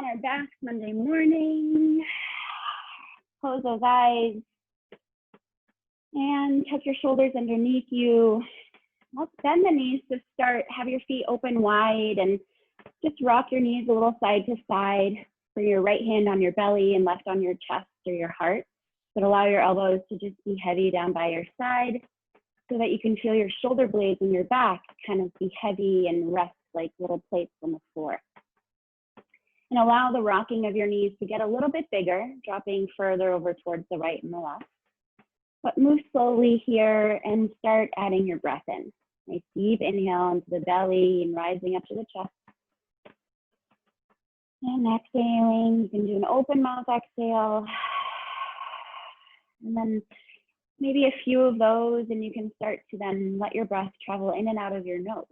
our backs Monday morning. Close those eyes and tuck your shoulders underneath you. Let's bend the knees to start. Have your feet open wide and just rock your knees a little side to side. For your right hand on your belly and left on your chest or your heart. But allow your elbows to just be heavy down by your side so that you can feel your shoulder blades in your back kind of be heavy and rest like little plates on the floor. And allow the rocking of your knees to get a little bit bigger, dropping further over towards the right and the left. But move slowly here and start adding your breath in. Nice deep inhale into the belly and rising up to the chest. And exhaling, you can do an open mouth exhale. And then maybe a few of those, and you can start to then let your breath travel in and out of your nose.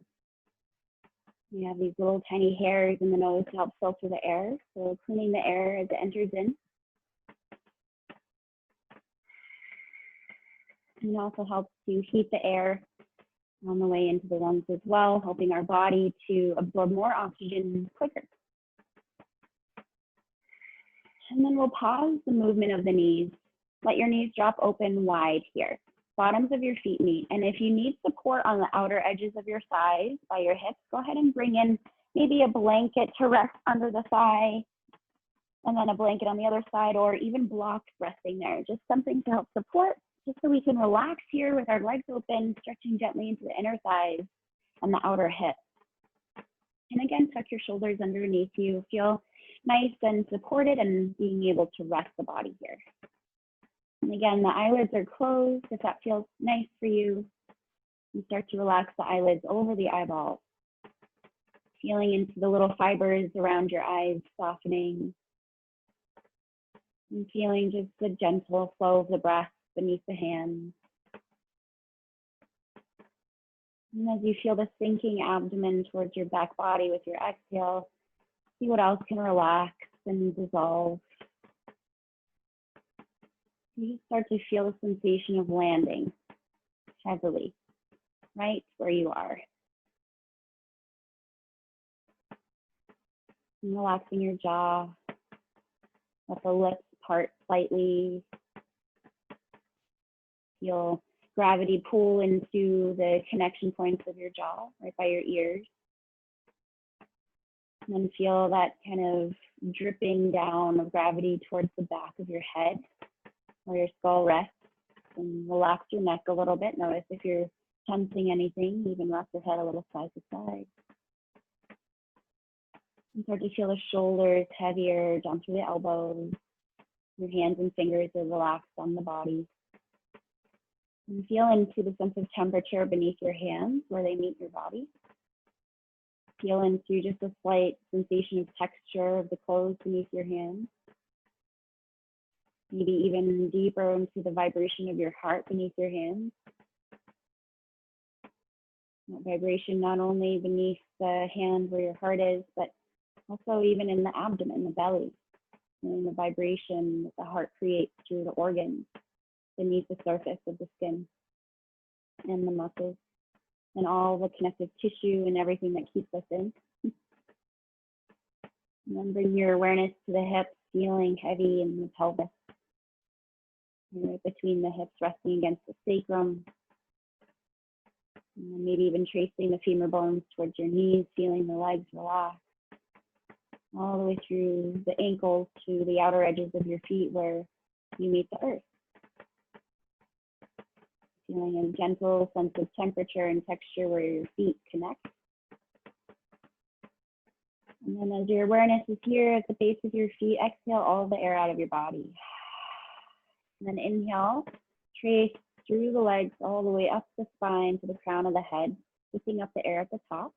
You have these little tiny hairs in the nose to help filter the air. So cleaning the air as it enters in. And it also helps to heat the air on the way into the lungs as well, helping our body to absorb more oxygen quicker. And then we'll pause the movement of the knees. Let your knees drop open wide here. Bottoms of your feet meet. And if you need support on the outer edges of your thighs by your hips, go ahead and bring in maybe a blanket to rest under the thigh, and then a blanket on the other side, or even blocks resting there. Just something to help support, just so we can relax here with our legs open, stretching gently into the inner thighs and the outer hips. And again, tuck your shoulders underneath you. Feel nice and supported and being able to rest the body here. And again, the eyelids are closed if that feels nice for you. You start to relax the eyelids over the eyeballs, feeling into the little fibers around your eyes softening, and feeling just the gentle flow of the breath beneath the hands. And as you feel the sinking abdomen towards your back body with your exhale, see what else can relax and dissolve. You start to feel the sensation of landing heavily, right where you are. And relaxing your jaw, let the lips part slightly. Feel gravity pull into the connection points of your jaw, right by your ears. And then feel that kind of dripping down of gravity towards the back of your head, where your skull rests, and relax your neck a little bit. Notice if you're tensing anything, even rock your head a little side to side. And start to feel the shoulders heavier down through the elbows. Your hands and fingers are relaxed on the body. And feel into the sense of temperature beneath your hands where they meet your body. Feel into just a slight sensation of texture of the clothes beneath your hands. Maybe even deeper into the vibration of your heart beneath your hands. That vibration not only beneath the hand where your heart is, but also even in the abdomen, the belly, and the vibration that the heart creates through the organs beneath the surface of the skin and the muscles and all the connective tissue and everything that keeps us in. And then bring your awareness to the hips, feeling heavy in the pelvis. Right between the hips, resting against the sacrum. And then maybe even tracing the femur bones towards your knees, feeling the legs relax. All the way through the ankles to the outer edges of your feet where you meet the earth. Feeling a gentle sense of temperature and texture where your feet connect. And then as your awareness is here at the base of your feet, exhale all the air out of your body. And then inhale, trace through the legs all the way up the spine to the crown of the head, lifting up the air at the top.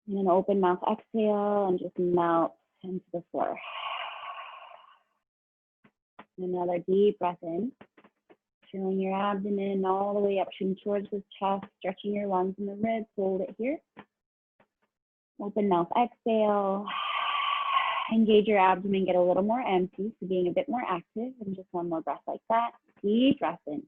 And then open mouth exhale and just melt into the floor. And another deep breath in. Filling your abdomen all the way up towards the chest, stretching your lungs and the ribs, hold it here. Open mouth exhale. Engage your abdomen, get a little more empty, so being a bit more active, and just one more breath like that. Deep breath in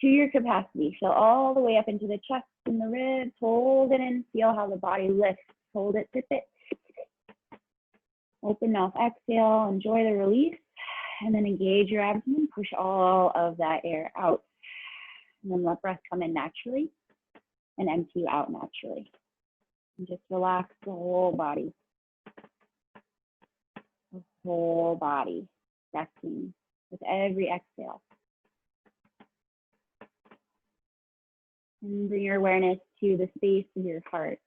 to your capacity. Fill all the way up into the chest and the ribs, hold it in, feel how the body lifts. Hold it, tip it. Open mouth, exhale, enjoy the release, and then engage your abdomen, push all of that air out. And then let breath come in naturally and empty you out naturally. And just relax the whole body. The whole body, resting with every exhale. And bring your awareness to the space of your heart.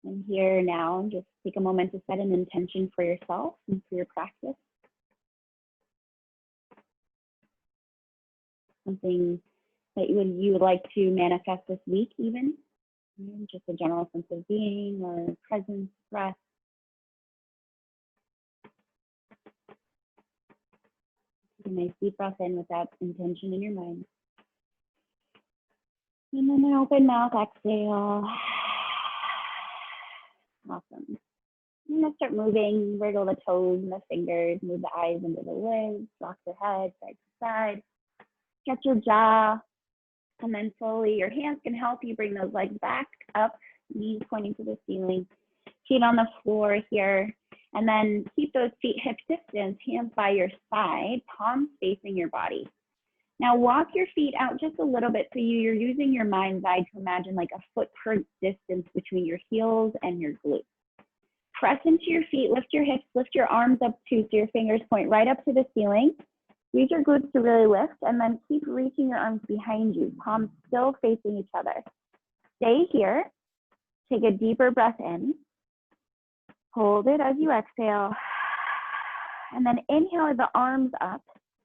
And here now, just take a moment to set an intention for yourself and for your practice. Something that you would like to manifest this week even. Just a general sense of being or presence, breath. Take a nice deep breath in with that intention in your mind. And then an open mouth, exhale. Awesome. I'm going to start moving, wiggle the toes and the fingers, move the eyes into the lids, rock the head side to side, stretch your jaw, and then slowly your hands can help you bring those legs back up, knees pointing to the ceiling, feet on the floor here, and then keep those feet hip distance, hands by your side, palms facing your body. Now walk your feet out just a little bit so you're using your mind's eye to imagine like a foot per distance between your heels and your glutes. Press into your feet, lift your hips, lift your arms up too so your fingers point right up to the ceiling. Use your glutes to really lift and then keep reaching your arms behind you, palms still facing each other. Stay here, take a deeper breath in, hold it as you exhale, and then inhale the arms up.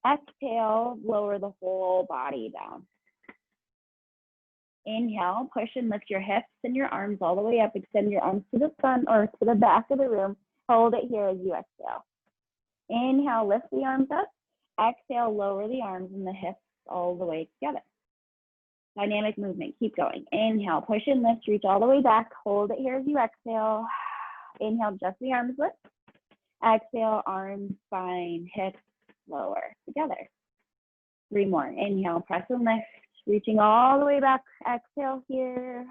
Exhale, lower the whole body down. Inhale, push and lift your hips and your arms all the way up. Extend your arms to the front or to the back of the room. Hold it here as you exhale. Inhale, lift the arms up. Exhale, lower the arms and the hips all the way together. Dynamic movement, keep going. Inhale, push and lift, reach all the way back. Hold it here as you exhale. Inhale, just the arms lift. Exhale, arms, spine, hips, lower together. 3 more. Inhale, press and lift, reaching all the way back. Exhale here.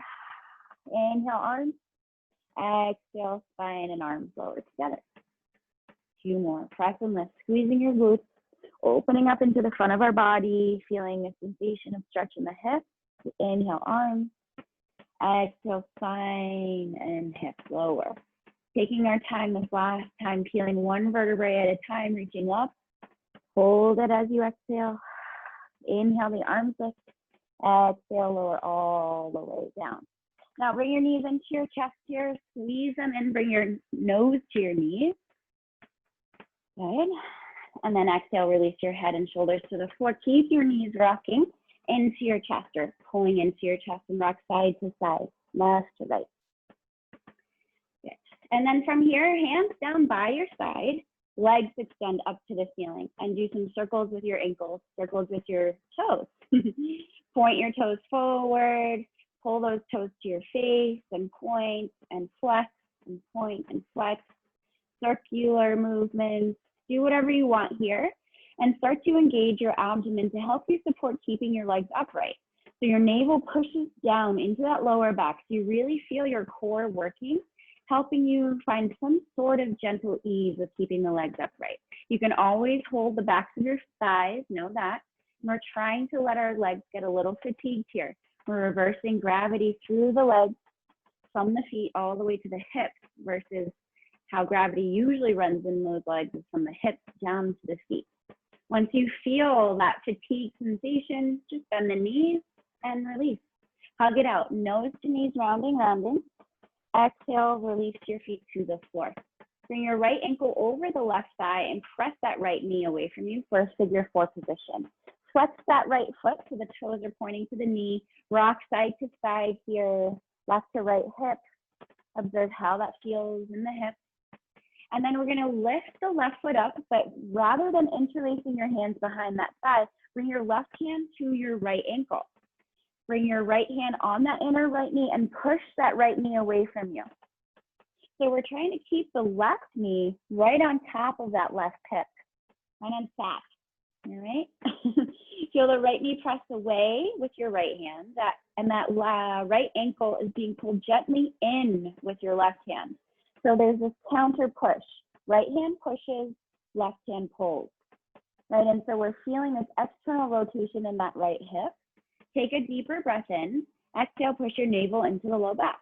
Inhale, arms. Exhale, spine and arms lower together. 2 more. Press and lift, squeezing your glutes, opening up into the front of our body, feeling a sensation of stretch in the hips. Inhale, arms. Exhale, spine and hips lower. Taking our time this last time, peeling 1 vertebrae at a time, reaching up. Hold it as you exhale. Inhale, the arms lift. Exhale, lower all the way down. Now bring your knees into your chest here. Squeeze them in. Bring your nose to your knees. Good. And then exhale, release your head and shoulders to the floor. Keep your knees rocking into your chest or pulling into your chest and rock side to side, left to right. Good. And then from here, hands down by your side. Legs extend up to the ceiling and do some circles with your ankles, circles with your toes. Point your toes forward, pull those toes to your face and point and flex and point and flex. Circular movements, do whatever you want here and start to engage your abdomen to help you support keeping your legs upright. So your navel pushes down into that lower back so you really feel your core working, helping you find some sort of gentle ease with keeping the legs upright. You can always hold the backs of your thighs, know that. We're trying to let our legs get a little fatigued here. We're reversing gravity through the legs from the feet all the way to the hips versus how gravity usually runs in those legs is from the hips down to the feet. Once you feel that fatigue sensation, just bend the knees and release. Hug it out, nose to knees, rounding, rounding. Exhale, release your feet to the floor. Bring your right ankle over the left thigh and press that right knee away from you for a figure 4 position. Flex that right foot so the toes are pointing to the knee. Rock side to side here, left to right hip. Observe how that feels in the hip. And then we're going to lift the left foot up, but rather than interlacing your hands behind that thigh, bring your left hand to your right ankle. Bring your right hand on that inner right knee and push that right knee away from you. So we're trying to keep the left knee right on top of that left hip, right on top, all right? Feel the right knee press away with your right hand, and that right ankle is being pulled gently in with your left hand. So there's this counter push. Right hand pushes, left hand pulls. Right, and so we're feeling this external rotation in that right hip. Take a deeper breath in. Exhale, push your navel into the low back.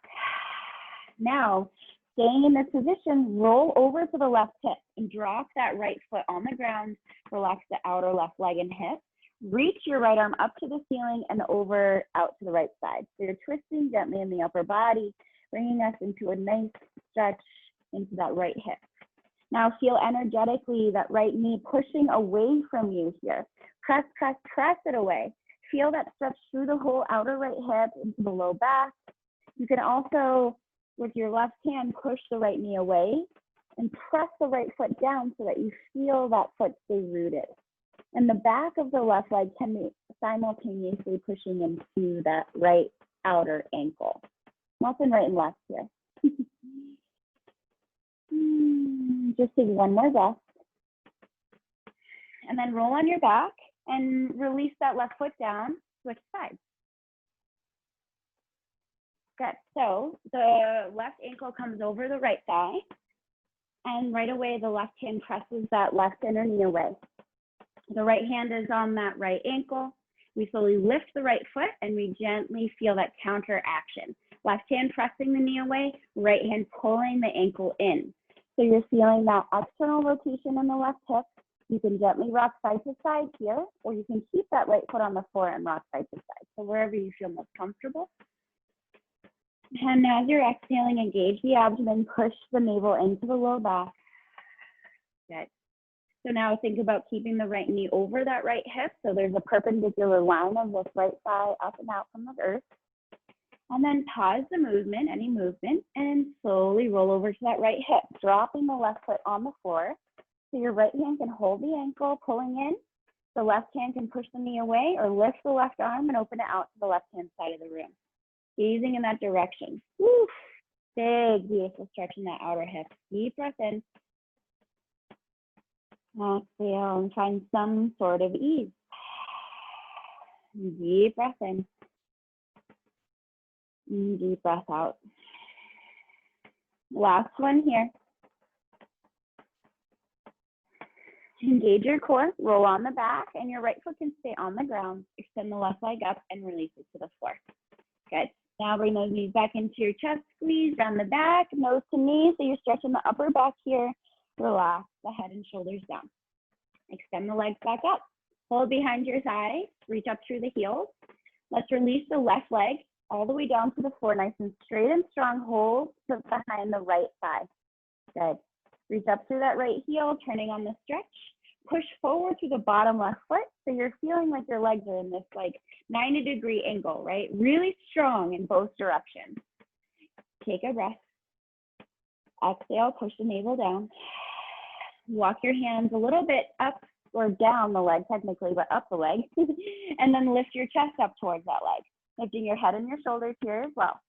Now, staying in this position, roll over to the left hip and drop that right foot on the ground. Relax the outer left leg and hip. Reach your right arm up to the ceiling and over out to the right side. So you're twisting gently in the upper body, bringing us into a nice stretch into that right hip. Now feel energetically that right knee pushing away from you here. Press, press, press it away. Feel that stretch through the whole outer right hip into the low back. You can also, with your left hand, push the right knee away and press the right foot down so that you feel that foot stay rooted. And the back of the left leg can be simultaneously pushing into that right outer ankle. Nothing right and left here. Just take one more breath. And then roll on your back and release that left foot down, switch sides. Good, so the left ankle comes over the right thigh, and right away the left hand presses that left inner knee away. The right hand is on that right ankle. We slowly lift the right foot and we gently feel that counter action. Left hand pressing the knee away, right hand pulling the ankle in. So you're feeling that external rotation in the left hip. You can gently rock side to side here, or you can keep that right foot on the floor and rock side to side. So wherever you feel most comfortable. And as you're exhaling, engage the abdomen, push the navel into the low back. Good. So now think about keeping the right knee over that right hip. So there's a perpendicular line of this right thigh up and out from the earth. And then pause the movement, any movement, and slowly roll over to that right hip, dropping the left foot on the floor. So your right hand can hold the ankle, pulling in. The left hand can push the knee away or lift the left arm and open it out to the left-hand side of the room. Gazing in that direction. Woo. Big, beautiful stretch in that outer hip. Deep breath in. Exhale and find some sort of ease. Deep breath in. Deep breath out. Last one here. Engage your core, roll on the back, and your right foot can stay on the ground. Extend the left leg up and release it to the floor. Good. Now bring those knees back into your chest, squeeze down the back, nose to knee, so you're stretching the upper back here. Relax the head and shoulders down. Extend the legs back up. Hold behind your thighs, reach up through the heels. Let's release the left leg all the way down to the floor, nice and straight and strong. Hold behind the right thigh. Good. Reach up through that right heel, turning on the stretch. Push forward through the bottom left foot, so you're feeling like your legs are in this like 90-degree angle, right? Really strong in both directions. Take a breath. Exhale, push the navel down. Walk your hands a little bit up or down the leg technically, but up the leg. And then lift your chest up towards that leg. Lifting your head and your shoulders here as well.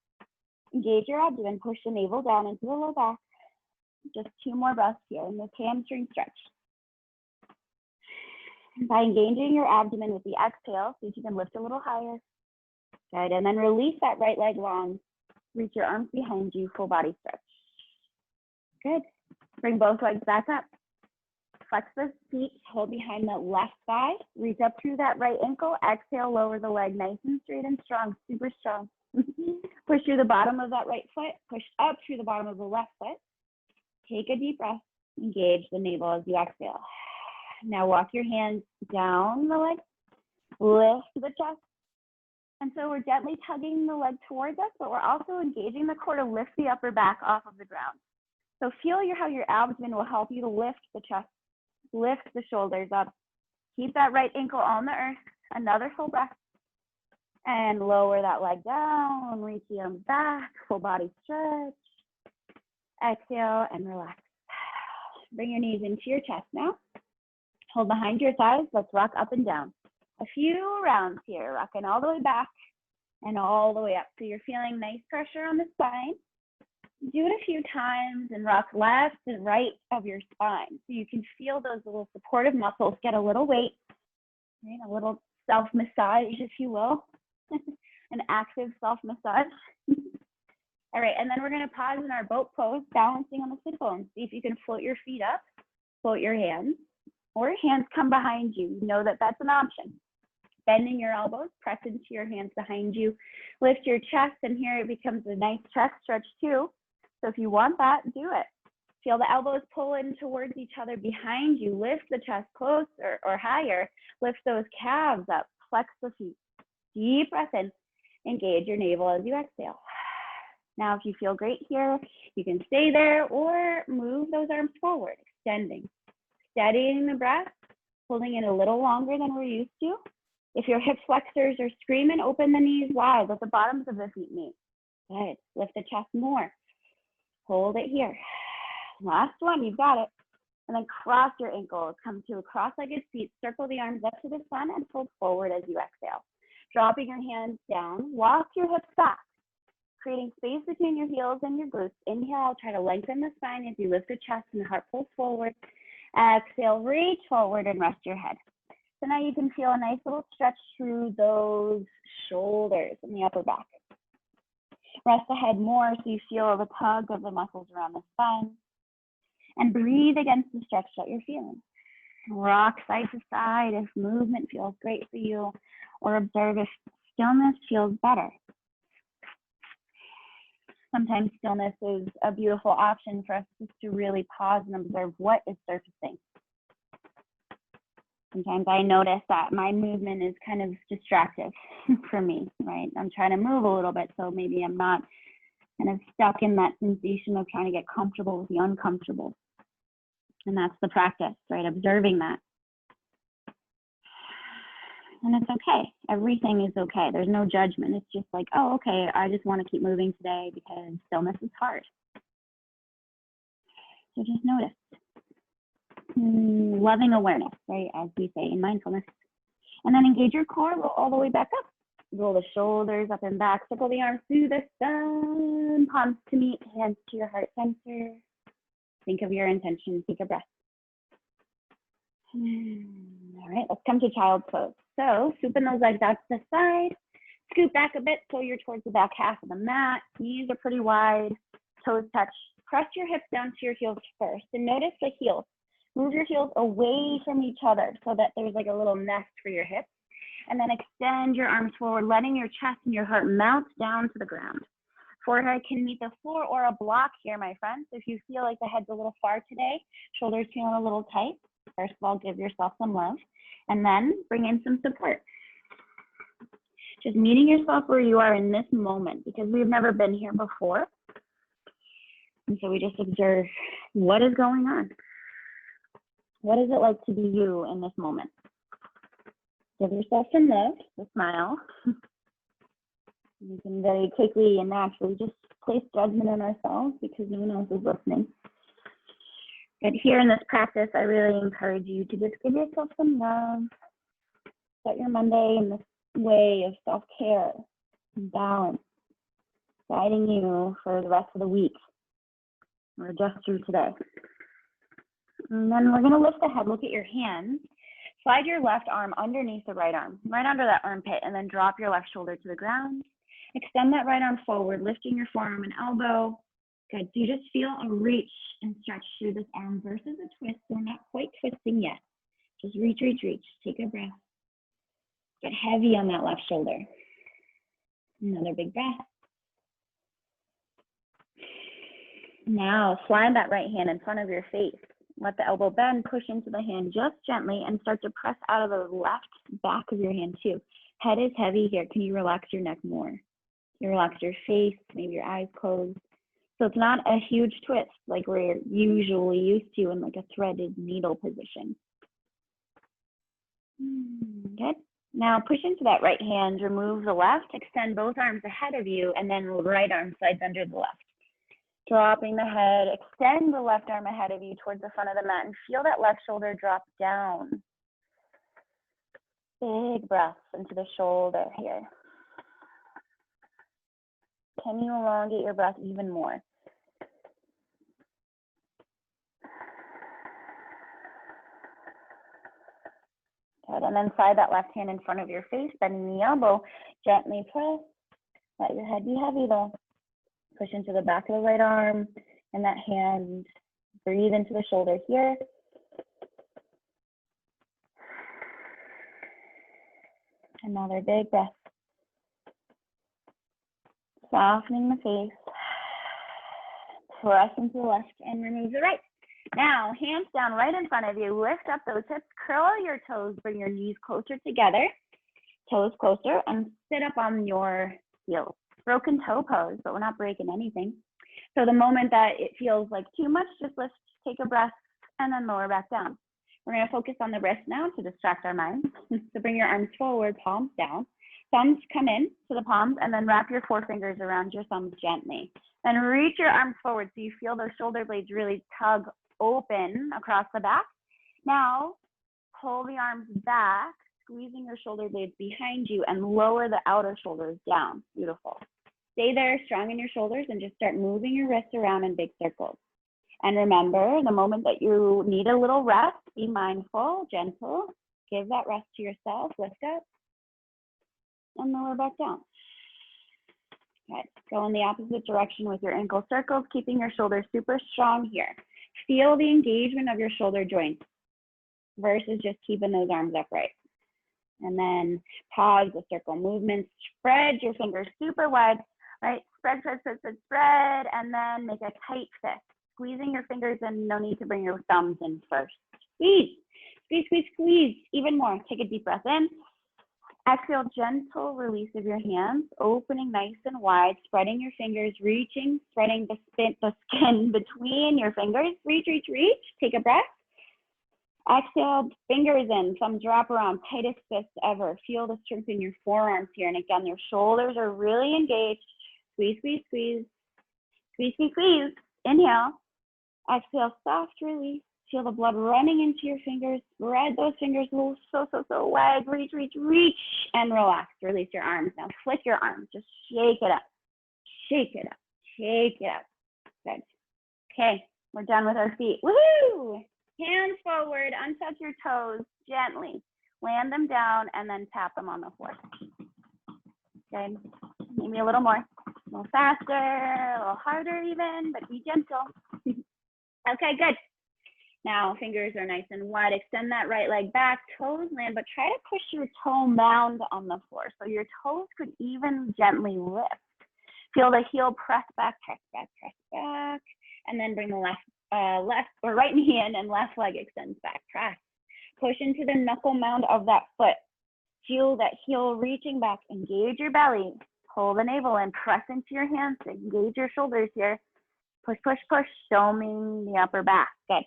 Engage your abdomen, push the navel down into the low back. Just 2 more breaths here in this hamstring stretch. By engaging your abdomen with the exhale, see if you can lift a little higher. Good, and then release that right leg long. Reach your arms behind you, full body stretch. Good. Bring both legs back up. Flex the feet, hold behind the left thigh. Reach up through that right ankle. Exhale, lower the leg nice and straight and strong, super strong. Push through the bottom of that right foot. Push up through the bottom of the left foot. Take a deep breath. Engage the navel as you exhale. Now walk your hands down the leg. Lift the chest. And so we're gently tugging the leg towards us, but we're also engaging the core to lift the upper back off of the ground. So feel how your abdomen will help you to lift the chest, lift the shoulders up. Keep that right ankle on the earth. Another full breath. And lower that leg down. Reach the arms back. Full body stretch. Exhale and relax. Bring your knees into your chest now. Hold behind your thighs. Let's rock up and down. A few rounds here, rocking all the way back and all the way up. So you're feeling nice pressure on the spine. Do it a few times and rock left and right of your spine. So you can feel those little supportive muscles get a little weight, right? A little self-massage, if you will. An active self-massage. All right, and then we're gonna pause in our boat pose, balancing on the sit bones. See if you can float your feet up, float your hands, or hands come behind you. Know that that's an option. Bending your elbows, press into your hands behind you. Lift your chest, and here it becomes a nice chest stretch too. So if you want that, do it. Feel the elbows pull in towards each other behind you. Lift the chest closer or higher. Lift those calves up. Flex the feet. Deep breath in. Engage your navel as you exhale. Now, if you feel great here, you can stay there or move those arms forward, extending. Steadying the breath, holding it a little longer than we're used to. If your hip flexors are screaming, open the knees wide. Let the bottoms of the feet meet. Good. Lift the chest more. Hold it here. Last one, you've got it. And then cross your ankles. Come to a cross-legged seat. Circle the arms up to the sun and fold forward as you exhale. Dropping your hands down. Walk your hips back. Creating space between your heels and your glutes. Inhale, try to lengthen the spine as you lift the chest and the heart pulls forward. Exhale, reach forward and rest your head. So now you can feel a nice little stretch through those shoulders and the upper back. Rest the head more so you feel the tug of the muscles around the spine. And breathe against the stretch that you're feeling. Rock side to side if movement feels great for you, or observe if stillness feels better. Sometimes stillness is a beautiful option for us just to really pause and observe what is surfacing. Sometimes I notice that my movement is kind of distractive for me, right? I'm trying to move a little bit, so maybe I'm not kind of stuck in that sensation of trying to get comfortable with the uncomfortable. And that's the practice, right? Observing that. And it's okay. Everything is okay. There's no judgment. It's just like, oh, okay, I just want to keep moving today because stillness is hard. So just notice. Loving awareness, right? As we say in mindfulness. And then engage your core, roll all the way back up. Roll the shoulders up and back. Circle the arms through the sun. Palms to meet, hands to your heart center. Think of your intention. Take a breath. All right, let's come to child's pose. So scooping those legs out to the side. Scoot back a bit so you're towards the back half of the mat. Knees are pretty wide. Toes touch. Press your hips down to your heels first. And notice the heels. Move your heels away from each other so that there's like a little nest for your hips. And then extend your arms forward, letting your chest and your heart mount down to the ground. Forehead can meet the floor or a block here, my friends. If you feel like the head's a little far today, shoulders feeling a little tight, first of all, give yourself some love. And then bring in some support. Just meeting yourself where you are in this moment, because we've never been here before. And so we just observe what is going on. What is it like to be you in this moment? Give yourself some love, a smile. We can very quickly and naturally just place judgment on ourselves because no one else is listening. But here in this practice, I really encourage you to just give yourself some love. Start your Monday in this way of self-care and balance, guiding you for the rest of the week or just through today. And then we're going to lift the head, look at your hands. Slide your left arm underneath the right arm, right under that armpit, and then drop your left shoulder to the ground. Extend that right arm forward, lifting your forearm and elbow. Good. So you just feel a reach and stretch through this arm versus a twist. We're not quite twisting yet. Just reach, reach, reach. Take a breath. Get heavy on that left shoulder. Another big breath. Now slide that right hand in front of your face. Let the elbow bend, push into the hand just gently, and start to press out of the left back of your hand too. Head is heavy here. Can you relax your neck more? You relax your face, maybe your eyes closed. So it's not a huge twist like we're usually used to in like a threaded needle position. Good. Now push into that right hand, remove the left, extend both arms ahead of you, and then right arm slides under the left. Dropping the head, extend the left arm ahead of you towards the front of the mat and feel that left shoulder drop down. Big breaths into the shoulder here. Can you elongate your breath even more? Good, and then slide that left hand in front of your face, bending the elbow, gently press. Let your head be heavy though. Push into the back of the right arm and that hand. Breathe into the shoulder here. Another big breath. Softening the face. Press into the left and remove the right. Now, hands down right in front of you. Lift up those hips, curl your toes, bring your knees closer together, toes closer, and sit up on your heels. Broken toe pose, but we're not breaking anything. So the moment that it feels like too much, just lift, take a breath, and then lower back down. We're going to focus on the wrist now to distract our minds. So bring your arms forward, palms down. Thumbs come in to the palms, and then wrap your forefingers around your thumbs gently. Then reach your arms forward so you feel those shoulder blades really tug open across the back. Now, pull the arms back, squeezing your shoulder blades behind you, and lower the outer shoulders down. Beautiful. Stay there, strong in your shoulders, and just start moving your wrists around in big circles. And remember, the moment that you need a little rest, be mindful, gentle, give that rest to yourself, lift up, and lower back down. Good. Go in the opposite direction with your ankle circles, keeping your shoulders super strong here. Feel the engagement of your shoulder joints versus just keeping those arms upright. And then pause the circle movement. Spread your fingers super wide, right? Spread, spread, spread, spread, spread, and then make a tight fist. Squeezing your fingers in, no need to bring your thumbs in first. Squeeze, squeeze, squeeze, squeeze. Even more. Take a deep breath in. Exhale, gentle release of your hands, opening nice and wide, spreading your fingers, reaching, spreading the skin between your fingers. Reach, reach, reach. Take a breath. Exhale, fingers in, thumbs wrap around, tightest fist ever. Feel the strength in your forearms here. And again, your shoulders are really engaged. Squeeze, squeeze, squeeze. Squeeze, squeeze, squeeze. Inhale. Exhale, soft release. Feel the blood running into your fingers. Spread those fingers so wide. Reach, reach, reach, and relax. Release your arms. Now flick your arms. Just shake it up. Shake it up. Shake it up. Good. Okay, we're done with our feet. Woohoo! Hands forward, untouch your toes gently. Land them down and then tap them on the floor. Good. Maybe a little more. A little faster, a little harder even, but be gentle. Okay, good. Now, fingers are nice and wide. Extend that right leg back, toes land, but try to push your toe mound on the floor. So your toes could even gently lift. Feel the heel press back, and then bring the left or right knee in and left leg extends back. Press. Push into the knuckle mound of that foot. Feel that heel reaching back. Engage your belly. Pull the navel in. Press into your hands. Engage your shoulders here. Push, push, push. Showing the upper back. Good.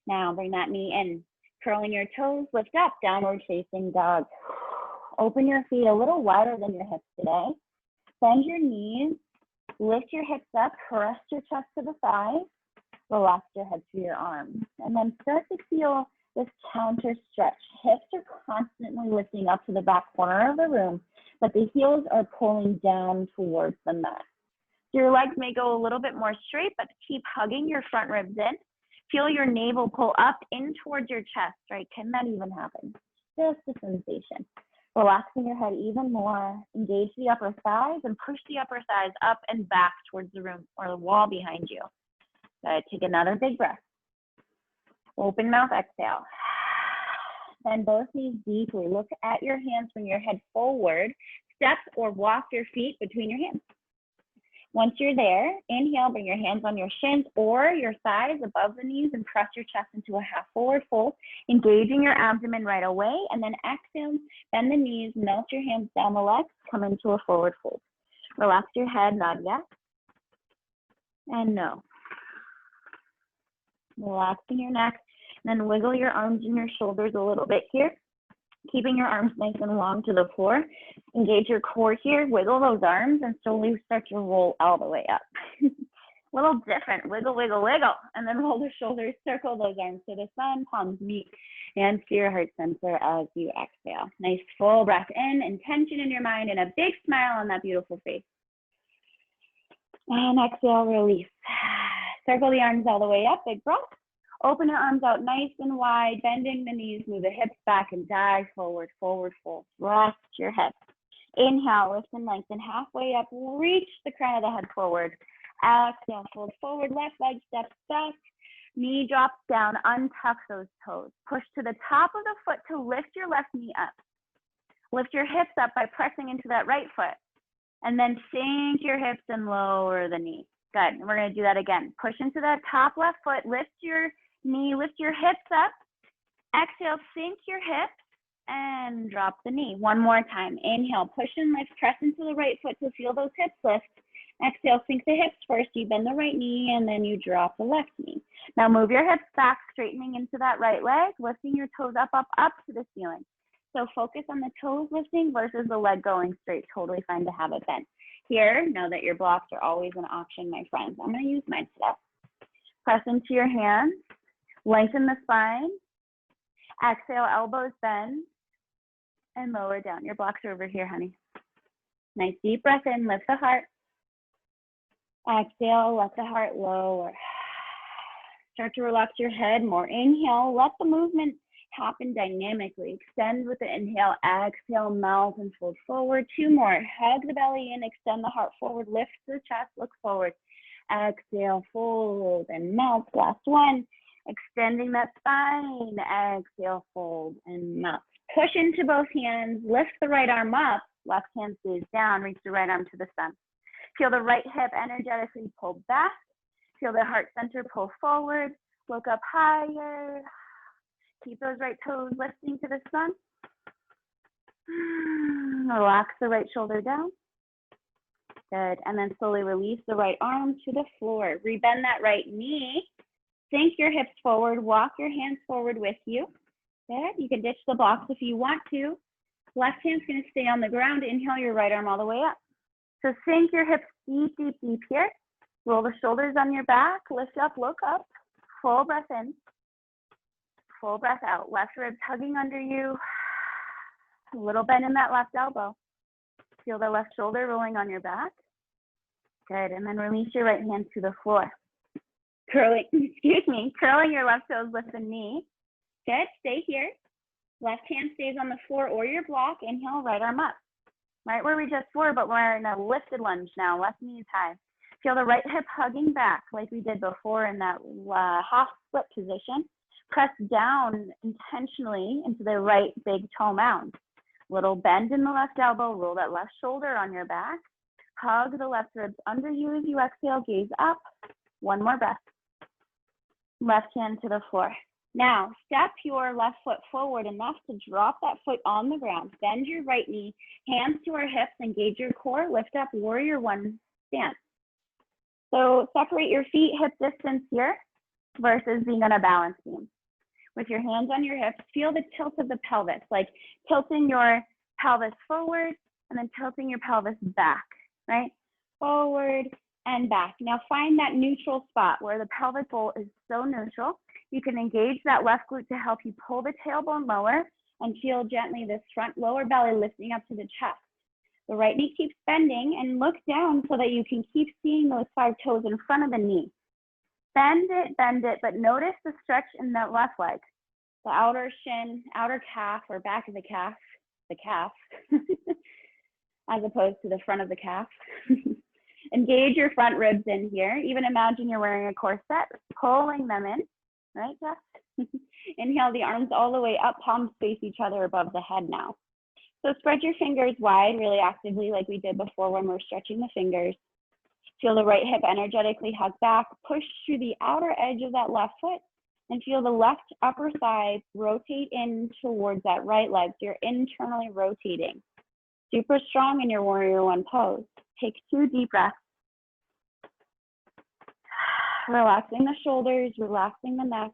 Now bring that knee in. Curling your toes. Lift up. Downward facing dog. Open your feet a little wider than your hips today. Bend your knees. Lift your hips up. Press your chest to the thighs. Relax your head through your arms. And then start to feel this counter stretch. Hips are constantly lifting up to the back corner of the room, but the heels are pulling down towards the mat. Your legs may go a little bit more straight, but keep hugging your front ribs in. Feel your navel pull up in towards your chest, right? Can that even happen? Just a sensation. Relaxing your head even more. Engage the upper thighs and push the upper thighs up and back towards the room or the wall behind you. Good. Take another big breath. Open mouth, exhale. Bend both knees deeply. Look at your hands, bring your head forward. Step or walk your feet between your hands. Once you're there, inhale, bring your hands on your shins or your thighs above the knees and press your chest into a half forward fold, engaging your abdomen right away. And then exhale, bend the knees, melt your hands down the legs, come into a forward fold. Relax your head, nod yes, and no. Relaxing your neck, and then wiggle your arms and your shoulders a little bit here, keeping your arms nice and long to the floor. Engage your core here, wiggle those arms, and slowly start to roll all the way up. A little different, wiggle, wiggle, wiggle, and then roll the shoulders, circle those arms to the sun, palms meet, hands to your heart center as you exhale. Nice full breath in, intention in your mind, and a big smile on that beautiful face. And exhale, release. Circle the arms all the way up, big breath. Open your arms out nice and wide, bending the knees, move the hips back and dive forward, forward fold. Rest your head. Inhale, lift and lengthen halfway up, reach the crown of the head forward. Exhale, fold forward, left leg steps back. Knee drops down, untuck those toes. Push to the top of the foot to lift your left knee up. Lift your hips up by pressing into that right foot. And then sink your hips and lower the knee. Good, and we're gonna do that again. Push into that top left foot, lift your knee, lift your hips up. Exhale, sink your hips and drop the knee. One more time. Inhale, push and lift, press into the right foot to feel those hips lift. Exhale, sink the hips first. You bend the right knee and then you drop the left knee. Now move your hips back, straightening into that right leg, lifting your toes up, up, up to the ceiling. So focus on the toes lifting versus the leg going straight. Totally fine to have it bent. Here, know that your blocks are always an option, my friends. I'm gonna use mine today. Press into your hands, lengthen the spine. Exhale, elbows bend, and lower down. Your blocks are over here, honey. Nice deep breath in, lift the heart. Exhale, let the heart lower. Start to relax your head more. Inhale, let the movement happen dynamically. Extend with the inhale, exhale, melt and fold forward. Two more. Hug the belly in, extend the heart forward, lift the chest, look forward. Exhale, fold and melt. Last one. Extending that spine. Exhale, fold and melt. Push into both hands, lift the right arm up, left hand stays down, reach the right arm to the sun. Feel the right hip energetically pull back. Feel the heart center pull forward. Look up higher. Keep those right toes lifting to the sun. Relax the right shoulder down. Good. And then slowly release the right arm to the floor. Rebend that right knee. Sink your hips forward. Walk your hands forward with you. Good. You can ditch the blocks if you want to. Left hand's going to stay on the ground. Inhale your right arm all the way up. So sink your hips deep, deep, deep here. Roll the shoulders on your back. Lift up, look up. Full breath in. Full breath out. Left ribs hugging under you. A little bend in that left elbow. Feel the left shoulder rolling on your back. Good. And then release your right hand to the floor. Curling your left toes, lift the knee. Good. Stay here. Left hand stays on the floor or your block. Inhale, right arm up. Right where we just were, but we're in a lifted lunge now. Left knee is high. Feel the right hip hugging back like we did before in that half split position. Press down intentionally into the right big toe mound. Little bend in the left elbow. Roll that left shoulder on your back. Hug the left ribs under you as you exhale. Gaze up. One more breath. Left hand to the floor. Now, step your left foot forward enough to drop that foot on the ground. Bend your right knee, hands to our hips, engage your core, lift up, warrior one stance. So separate your feet hip distance here versus being on a balance beam. With your hands on your hips, feel the tilt of the pelvis, like tilting your pelvis forward and then tilting your pelvis back, right? Forward and back. Now find that neutral spot where the pelvic bowl is so neutral. You can engage that left glute to help you pull the tailbone lower and feel gently this front lower belly lifting up to the chest. The right knee keeps bending and look down so that you can keep seeing those 5 toes in front of the knee. Bend it, but notice the stretch in that left leg. The outer shin, outer calf, or back of the calf, as opposed to the front of the calf. Engage your front ribs in here. Even imagine you're wearing a corset, pulling them in. Right, Jeff? Inhale the arms all the way up, palms face each other above the head now. So spread your fingers wide really actively like we did before when we're stretching the fingers. Feel the right hip energetically hug back. Push through the outer edge of that left foot and feel the left upper thigh rotate in towards that right leg. So you're internally rotating. Super strong in your warrior one pose. Take 2 deep breaths. Relaxing the shoulders, relaxing the neck.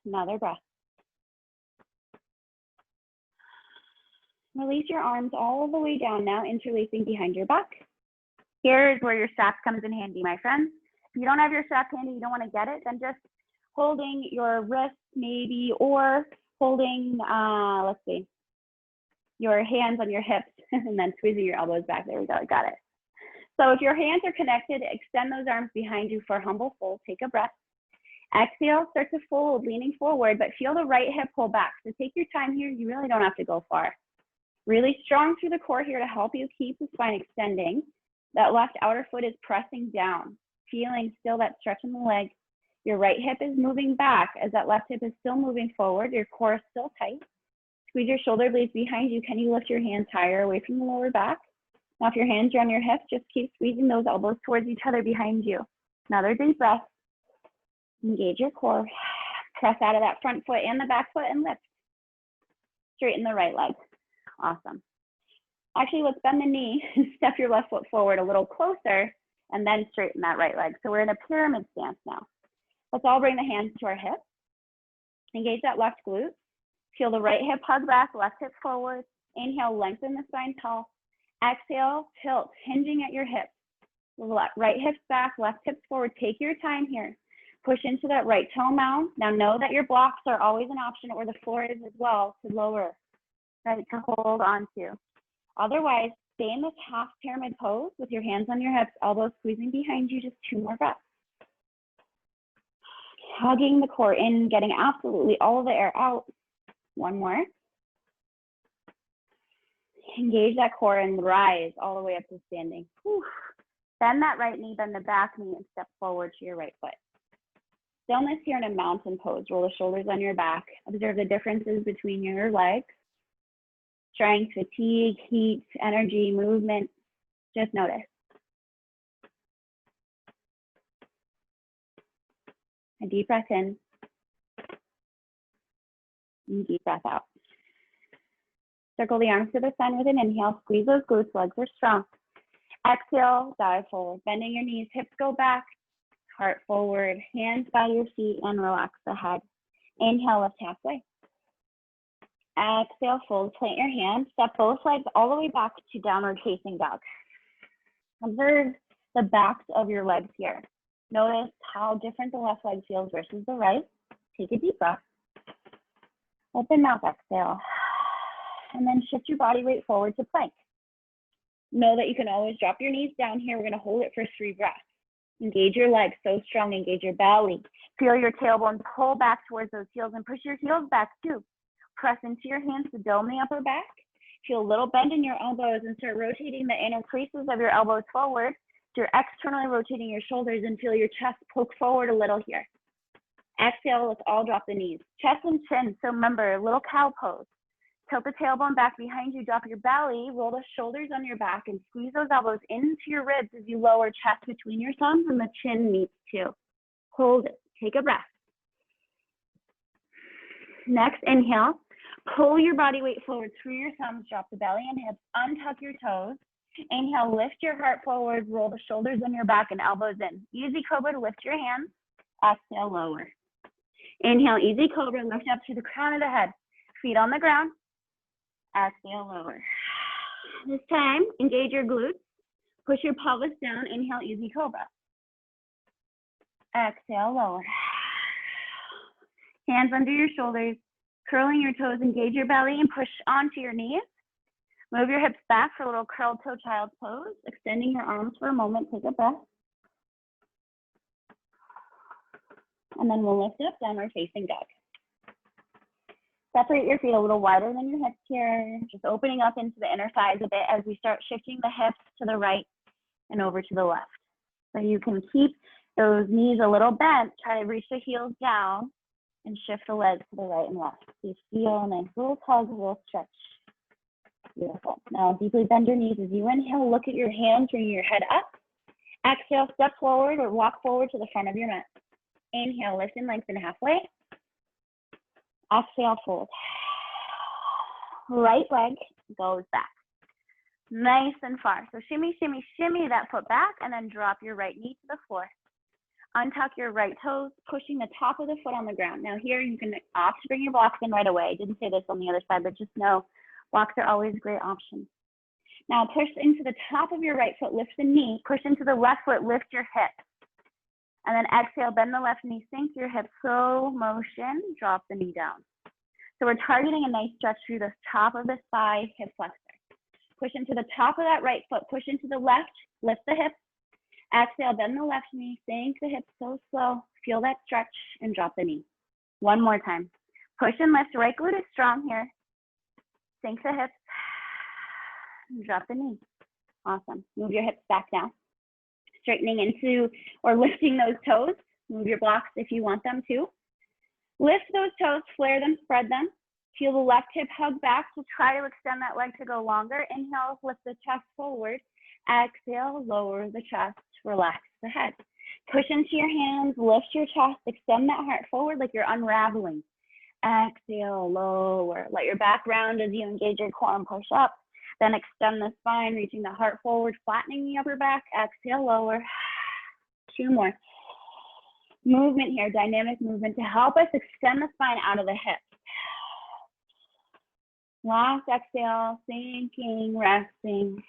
Another breath. Release your arms all the way down now, interlacing behind your back. Here is where your strap comes in handy, my friends. If you don't have your strap handy, you don't want to get it, then just holding your wrist maybe, or holding, let's see, your hands on your hips and then squeezing your elbows back. There we go, got it. So if your hands are connected, extend those arms behind you for a humble fold. Take a breath. Exhale, start to fold, leaning forward, but feel the right hip pull back. So take your time here. You really don't have to go far. Really strong through the core here to help you keep the spine extending. That left outer foot is pressing down, feeling still that stretch in the leg. Your right hip is moving back as that left hip is still moving forward. Your core is still tight. Squeeze your shoulder blades behind you. Can you lift your hands higher away from the lower back? Now, if your hands are on your hips, just keep squeezing those elbows towards each other behind you. Another deep breath. Engage your core. Press out of that front foot and the back foot and lift. Straighten the right leg. Awesome. Actually, let's bend the knee and step your left foot forward a little closer and then straighten that right leg. So we're in a pyramid stance now. Let's all bring the hands to our hips. Engage that left glute. Feel the right hip hug back, left hip forward. Inhale, lengthen the spine tall. Exhale, tilt, hinging at your hips. Right hips back, left hips forward. Take your time here. Push into that right toe mound. Now know that your blocks are always an option, or the floor is as well, to lower, right, to hold on to. Otherwise, stay in this half pyramid pose with your hands on your hips, elbows squeezing behind you, just 2 more breaths. Hugging the core in, getting absolutely all of the air out. 1 more. Engage that core and rise all the way up to standing. Whew. Bend that right knee, bend the back knee, and step forward to your right foot. Stillness here in a mountain pose. Roll the shoulders on your back. Observe the differences between your legs. Strength, fatigue, heat, energy, movement. Just notice. A deep breath in. And deep breath out. Circle the arms to the sun with an inhale. Squeeze those glutes, legs are strong. Exhale, dive forward. Bending your knees, hips go back. Heart forward, hands by your feet, and relax the head. Inhale, lift halfway. Exhale, fold, plant your hands. Step both legs all the way back to downward facing dog. Observe the backs of your legs here. Notice how different the left leg feels versus the right. Take a deep breath. Open mouth, exhale. And then shift your body weight forward to plank. Know that you can always drop your knees down here. We're going to hold it for 3 breaths. Engage your legs so strong, engage your belly. Feel your tailbone pull back towards those heels and push your heels back too. Press into your hands to dome the upper back. Feel a little bend in your elbows and start rotating the inner creases of your elbows forward. So you're externally rotating your shoulders and feel your chest poke forward a little here. Exhale, let's all drop the knees. Chest and chin, so remember, a little cow pose. Tilt the tailbone back behind you, drop your belly, roll the shoulders on your back, and squeeze those elbows into your ribs as you lower chest between your thumbs and the chin meets too. Hold it, take a breath. Next, inhale, pull your body weight forward through your thumbs, drop the belly and hips, untuck your toes. Inhale, lift your heart forward, roll the shoulders on your back and elbows in. Easy cobra to lift your hands, exhale, lower. Inhale, easy cobra, lift up to the crown of the head, feet on the ground. Exhale, lower. This time, engage your glutes. Push your pelvis down. Inhale, easy cobra. Exhale, lower. Hands under your shoulders. Curling your toes, engage your belly and push onto your knees. Move your hips back for a little curled toe child's pose. Extending your arms for a moment. Take a breath. And then we'll lift up, downward facing dog. Separate your feet a little wider than your hips here, just opening up into the inner thighs a bit as we start shifting the hips to the right and over to the left. So you can keep those knees a little bent, try to reach the heels down and shift the legs to the right and left. So you feel a nice little tug, a little stretch. Beautiful. Now deeply bend your knees as you inhale, look at your hands, bring your head up. Exhale, step forward or walk forward to the front of your mat. Inhale, lift and lengthen halfway. Exhale, fold. Right leg goes back. Nice and far. So shimmy, shimmy, shimmy that foot back and then drop your right knee to the floor. Untuck your right toes, pushing the top of the foot on the ground. Now here you can opt to bring your blocks in right away. I didn't say this on the other side, but just know blocks are always a great option. Now push into the top of your right foot, lift the knee, push into the left foot, lift your hip. And then exhale, bend the left knee, sink your hip, slow motion, drop the knee down. So we're targeting a nice stretch through the top of the thigh, hip flexor. Push into the top of that right foot, push into the left, lift the hip. Exhale, bend the left knee, sink the hip so slow, feel that stretch and drop the knee. One more time. Push and lift, right glute is strong here. Sink the hip, and drop the knee. Awesome. Move your hips back now. Straightening into or lifting those toes. Move your blocks if you want them to. Lift those toes, flare them, spread them. Feel the left hip hug back, so try to extend that leg to go longer. Inhale, lift the chest forward. Exhale, lower the chest, relax the head. Push into your hands, lift your chest, extend that heart forward like you're unraveling. Exhale, lower. Let your back round as you engage your core and push up. Then extend the spine, reaching the heart forward, flattening the upper back. Exhale, lower. 2 more. Movement here, dynamic movement to help us extend the spine out of the hips. Last exhale, sinking, resting.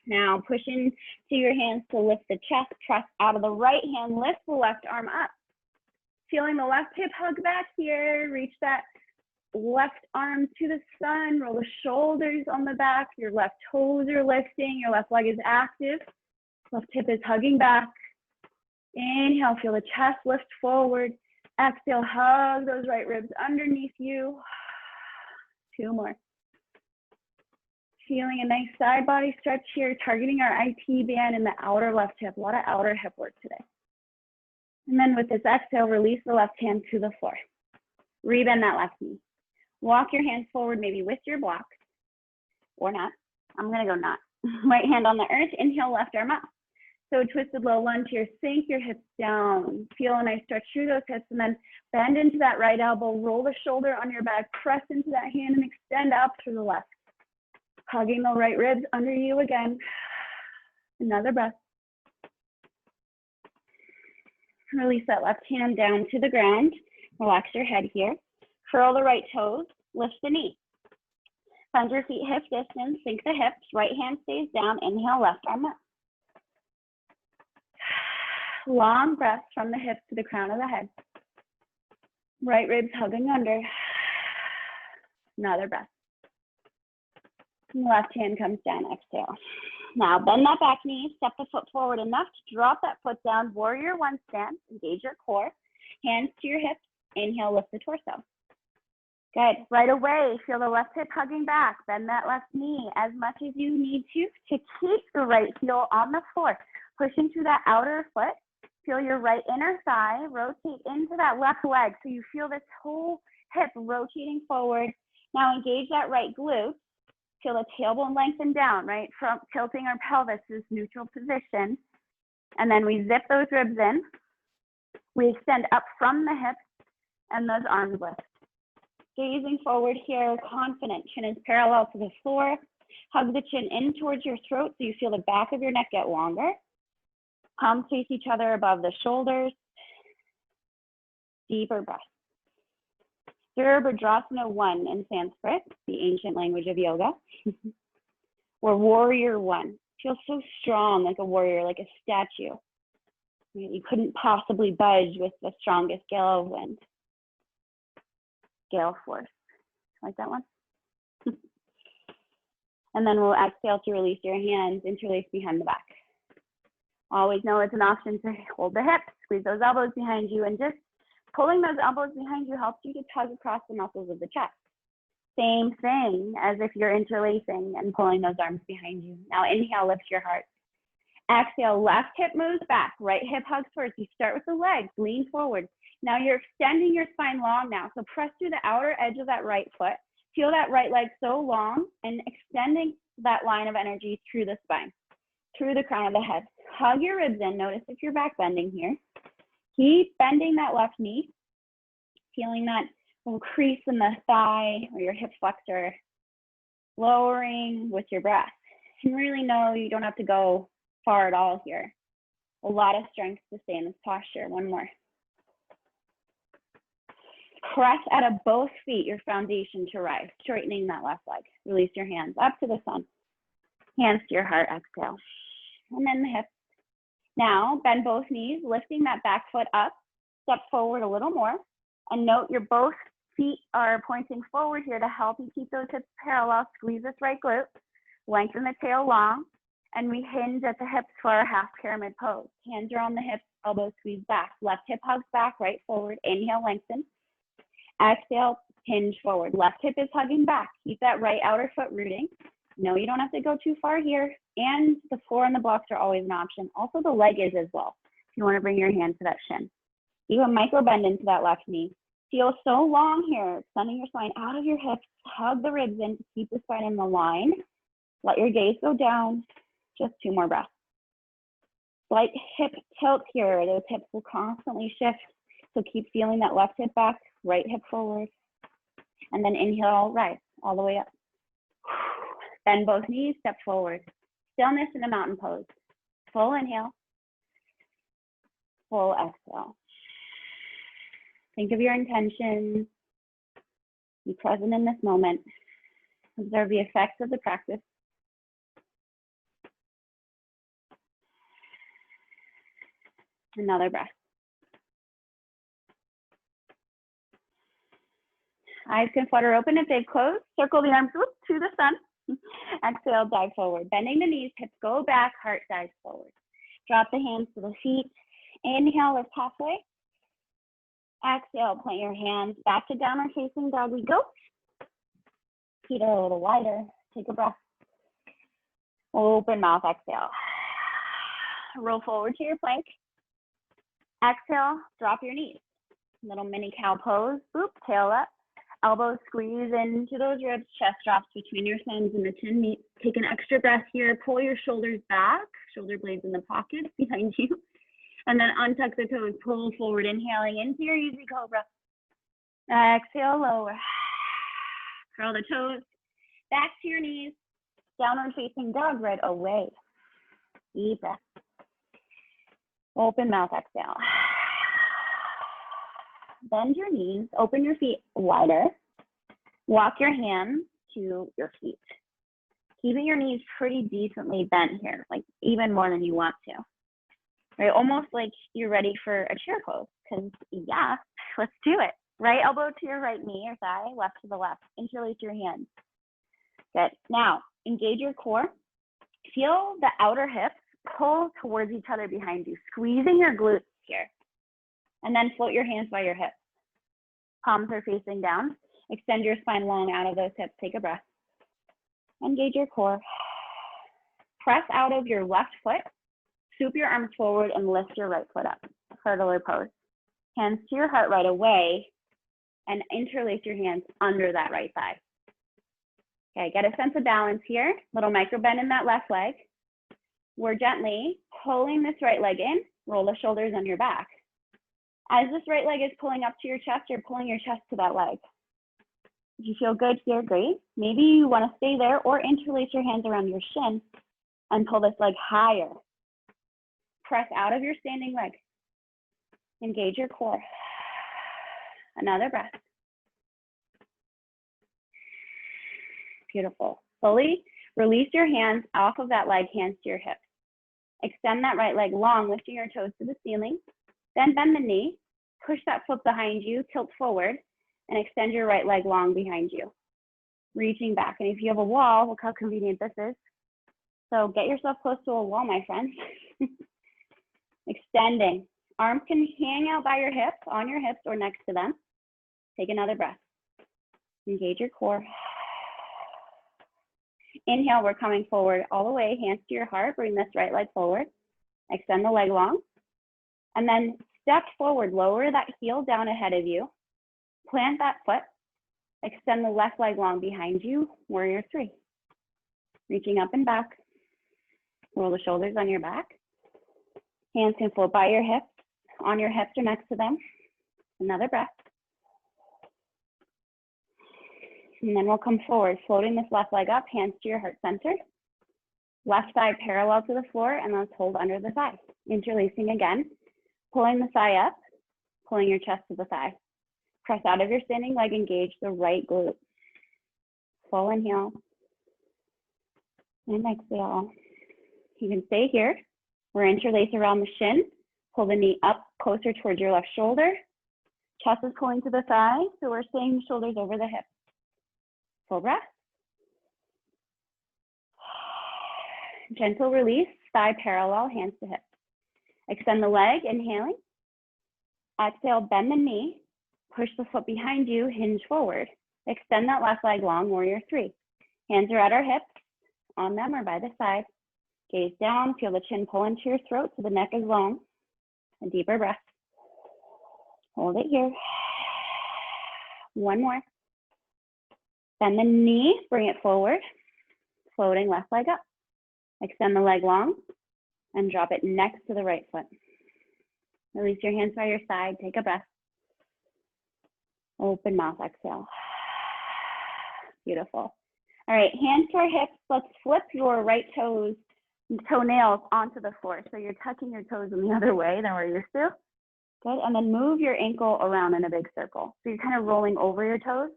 Now push into your hands to lift the chest, press out of the right hand, lift the left arm up. Feeling the left hip hug back here, reach that left arm to the sun, roll the shoulders on the back, your left toes are lifting, your left leg is active, left hip is hugging back. Inhale, feel the chest lift forward. Exhale, hug those right ribs underneath you. 2 more. Feeling a nice side body stretch here, targeting our IT band in the outer left hip. A lot of outer hip work today. And then with this exhale, release the left hand to the floor. Rebend that left knee. Walk your hands forward, maybe with your block or not. I'm gonna go not. Right hand on the earth, inhale, left arm up. So twisted low lunge here, sink your hips down. Feel a nice stretch through those hips and then bend into that right elbow, roll the shoulder on your back, press into that hand and extend up through the left. Hugging the right ribs under you again. Another breath. Release that left hand down to the ground. Relax your head here. Curl the right toes, lift the knee. Bend your feet hip distance, sink the hips, right hand stays down, inhale, left arm up. Long breaths from the hips to the crown of the head. Right ribs hugging under. Another breath. Left hand comes down, exhale. Now bend that back knee, step the foot forward enough to drop that foot down, warrior 1 stance, engage your core, hands to your hips, inhale, lift the torso. Good, right away, feel the left hip hugging back, bend that left knee as much as you need to keep the right heel on the floor. Push into that outer foot, feel your right inner thigh, rotate into that left leg so you feel this whole hip rotating forward. Now engage that right glute. Feel the tailbone lengthen down, right? From tilting our pelvis to this neutral position. And then we zip those ribs in. We extend up from the hips and those arms lift. Gazing forward here, confident. Chin is parallel to the floor. Hug the chin in towards your throat so you feel the back of your neck get longer. Palms face each other above the shoulders. Deeper breath. Virabhadrasana 1 in Sanskrit, the ancient language of yoga, or warrior 1. Feels so strong, like a warrior, like a statue. You couldn't possibly budge with the strongest gale of wind. Gale force. Like that one? And then we'll exhale to release your hands, interlace behind the back. Always know it's an option to hold the hips, squeeze those elbows behind you, and just pulling those elbows behind you helps you to tug across the muscles of the chest. Same thing as if you're interlacing and pulling those arms behind you. Now inhale, lift your heart. Exhale, left hip moves back, right hip hugs first. You start with the legs, lean forward. Now you're extending your spine long now, so press through the outer edge of that right foot. Feel that right leg so long and extending that line of energy through the spine, through the crown of the head. Hug your ribs in, notice if you're back bending here. Keep bending that left knee, feeling that little crease in the thigh or your hip flexor, lowering with your breath. And really know you don't have to go far at all here. A lot of strength to stay in this posture. 1 more. Press out of both feet your foundation to rise, straightening that left leg. Release your hands up to the sun. Hands to your heart, exhale. And then the hips. Now, bend both knees, lifting that back foot up. Step forward a little more. And note your both feet are pointing forward here to help you keep those hips parallel. Squeeze this right glute. Lengthen the tail long. And we hinge at the hips for our half pyramid pose. Hands are on the hips, elbows squeeze back. Left hip hugs back, right forward. Inhale, lengthen. Exhale, hinge forward. Left hip is hugging back. Keep that right outer foot rooting. No, you don't have to go too far here. and the floor and the blocks are always an option. Also, the leg is as well. If you want to bring your hand to that shin. You can micro bend into that left knee. Feel so long here, extending your spine out of your hips. Hug the ribs in to keep the spine in the line. Let your gaze go down. Just 2 more breaths. Slight hip tilt here. Those hips will constantly shift. So keep feeling that left hip back, right hip forward. And then inhale, rise all the way up. Bend both knees, step forward. Stillness in a mountain pose. Full inhale. Full exhale. Think of your intention. Be present in this moment. Observe the effects of the practice. Another breath. Eyes can flutter open if they've closed. Circle the arms to the sun. Exhale, dive forward. Bending the knees, hips go back, heart dives forward. Drop the hands to the feet. Inhale, lift halfway. Exhale, plant your hands back to downward facing dog. We go. Feet are a little wider. Take a breath. Open mouth, exhale. Roll forward to your plank. Exhale, drop your knees. Little mini cow pose. Boop, tail up. Elbows squeeze into those ribs. Chest drops between your thumbs and the chin meet. Take an extra breath here. Pull your shoulders back. Shoulder blades in the pockets behind you. And then untuck the toes. Pull forward, inhaling into your easy cobra. Exhale, lower. Curl the toes. Back to your knees. Downward facing dog, right away. Deep breath. Open mouth, exhale. Bend your knees, open your feet wider. Walk your hands to your feet. Keeping your knees pretty decently bent here, like even more than you want to. Right, almost like you're ready for a chair pose, because yeah, let's do it. Right elbow to your right knee or thigh, left to the left. Interlace your hands. Good. Now, engage your core. Feel the outer hips pull towards each other behind you, squeezing your glutes here. And then float your hands by your hips. Palms are facing down. Extend your spine long out of those hips. Take a breath. Engage your core. Press out of your left foot. Swoop your arms forward and lift your right foot up. Hurdler pose. Hands to your heart right away and interlace your hands under that right thigh. Okay, get a sense of balance here. Little micro bend in that left leg. We're gently pulling this right leg in. Roll the shoulders on your back. As this right leg is pulling up to your chest, you're pulling your chest to that leg. If you feel good here, great. Maybe you want to stay there or interlace your hands around your shin and pull this leg higher. Press out of your standing leg. Engage your core. Another breath. Beautiful. Slowly release your hands off of that leg, hands to your hips. Extend that right leg long, lifting your toes to the ceiling. Then bend the knee, push that foot behind you, tilt forward, and extend your right leg long behind you. Reaching back. And if you have a wall, look how convenient this is. So get yourself close to a wall, my friends. Extending. Arms can hang out by your hips, on your hips, or next to them. Take another breath. Engage your core. Inhale, we're coming forward all the way, hands to your heart. Bring this right leg forward. Extend the leg long. And then step forward, lower that heel down ahead of you. Plant that foot. Extend the left leg long behind you, warrior 3. Reaching up and back. Roll the shoulders on your back. Hands can float by your hips, on your hips or next to them. Another breath. And then we'll come forward, floating this left leg up, hands to your heart center. Left thigh parallel to the floor, and let's hold under the thigh. Interlacing again, pulling the thigh up, pulling your chest to the thigh. Press out of your standing leg, engage the right glute. Full inhale. And exhale. You can stay here. We're interlace around the shin. Pull the knee up closer towards your left shoulder. Chest is pulling to the thigh, so we're staying shoulders over the hips. Full breath. Gentle release, thigh parallel, hands to hips. Extend the leg, inhaling. Exhale, bend the knee. Push the foot behind you, hinge forward. Extend that left leg long, warrior 3. Hands are at our hips, on them or by the side. Gaze down, feel the chin pull into your throat so the neck is long. A deeper breath. Hold it here. One more. Bend the knee, bring it forward. Floating left leg up. Extend the leg long and drop it next to the right foot. Release your hands by your side, take a breath. Open mouth, exhale. Beautiful. All right, hands to our hips. Let's flip your right toenails onto the floor. So you're tucking your toes in the other way than we're used to. Good, and then move your ankle around in a big circle. So you're kind of rolling over your toes,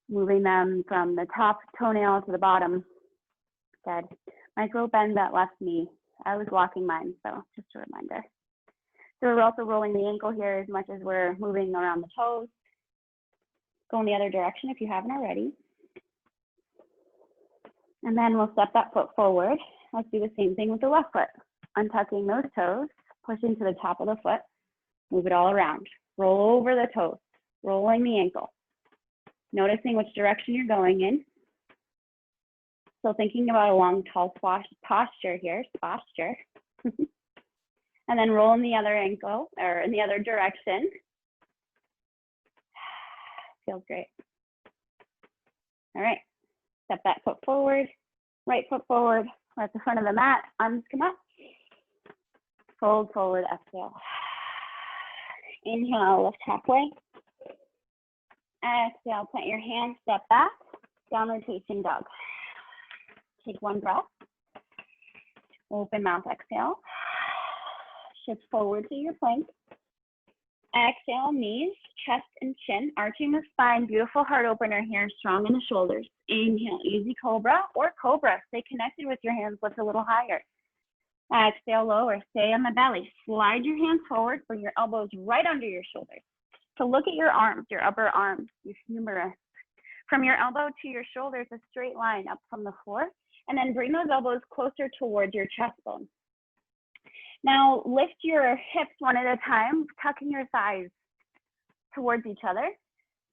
moving them from the top toenail to the bottom. Good. Micro bend that left knee. I was walking mine, so just a reminder. So we're also rolling the ankle here as much as we're moving around the toes. Go in the other direction if you haven't already. And then we'll step that foot forward. Let's do the same thing with the left foot. Untucking those toes, pushing to the top of the foot, move it all around. Roll over the toes, rolling the ankle. Noticing which direction you're going in. So thinking about a long, tall posture here, posture. And then roll in the other ankle, or in the other direction. Feels great. All right, step that foot forward, right foot forward, at the front of the mat, arms come up. Fold forward, exhale. Inhale, lift halfway. Exhale, plant your hands, step back, downward facing dog. Take one breath. Open mouth, exhale. Shift forward to your plank. Exhale, knees, chest, and chin. Arching the spine, beautiful heart opener here, strong in the shoulders. Inhale, easy cobra or cobra. Stay connected with your hands, lift a little higher. Exhale, lower, stay on the belly. Slide your hands forward, bring your elbows right under your shoulders. So look at your arms, your upper arms, your humerus. From your elbow to your shoulders, a straight line up from the floor. And then bring those elbows closer towards your chest bone. Now lift your hips one at a time, tucking your thighs towards each other.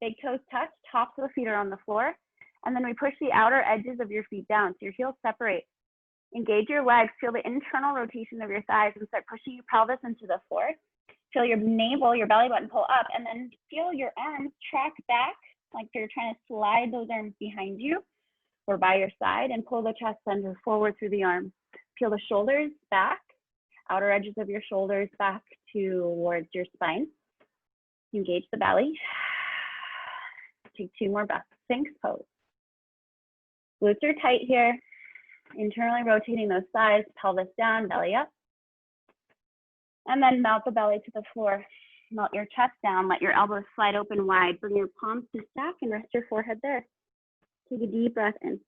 Big toes touch, tops of the feet are on the floor. And then we push the outer edges of your feet down so your heels separate. Engage your legs, feel the internal rotation of your thighs and start pushing your pelvis into the floor. Feel your navel, your belly button pull up, and then feel your arms track back like you're trying to slide those arms behind you or by your side and pull the chest center forward through the arms. Peel the shoulders back, outer edges of your shoulders back towards your spine. Engage the belly. Take two more breaths, Sphinx pose. Glutes are tight here. Internally rotating those thighs, pelvis down, belly up. And then melt the belly to the floor. Melt your chest down, let your elbows slide open wide. Bring your palms to stack and rest your forehead there. Take a deep breath in.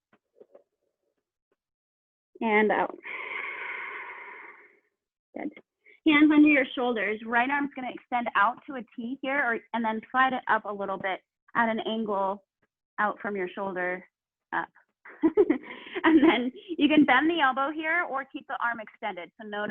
And out. Good. Hands under your shoulders. Right arm's gonna extend out to a T here, and then slide it up a little bit at an angle out from your shoulder up. And then you can bend the elbow here or keep the arm extended. So know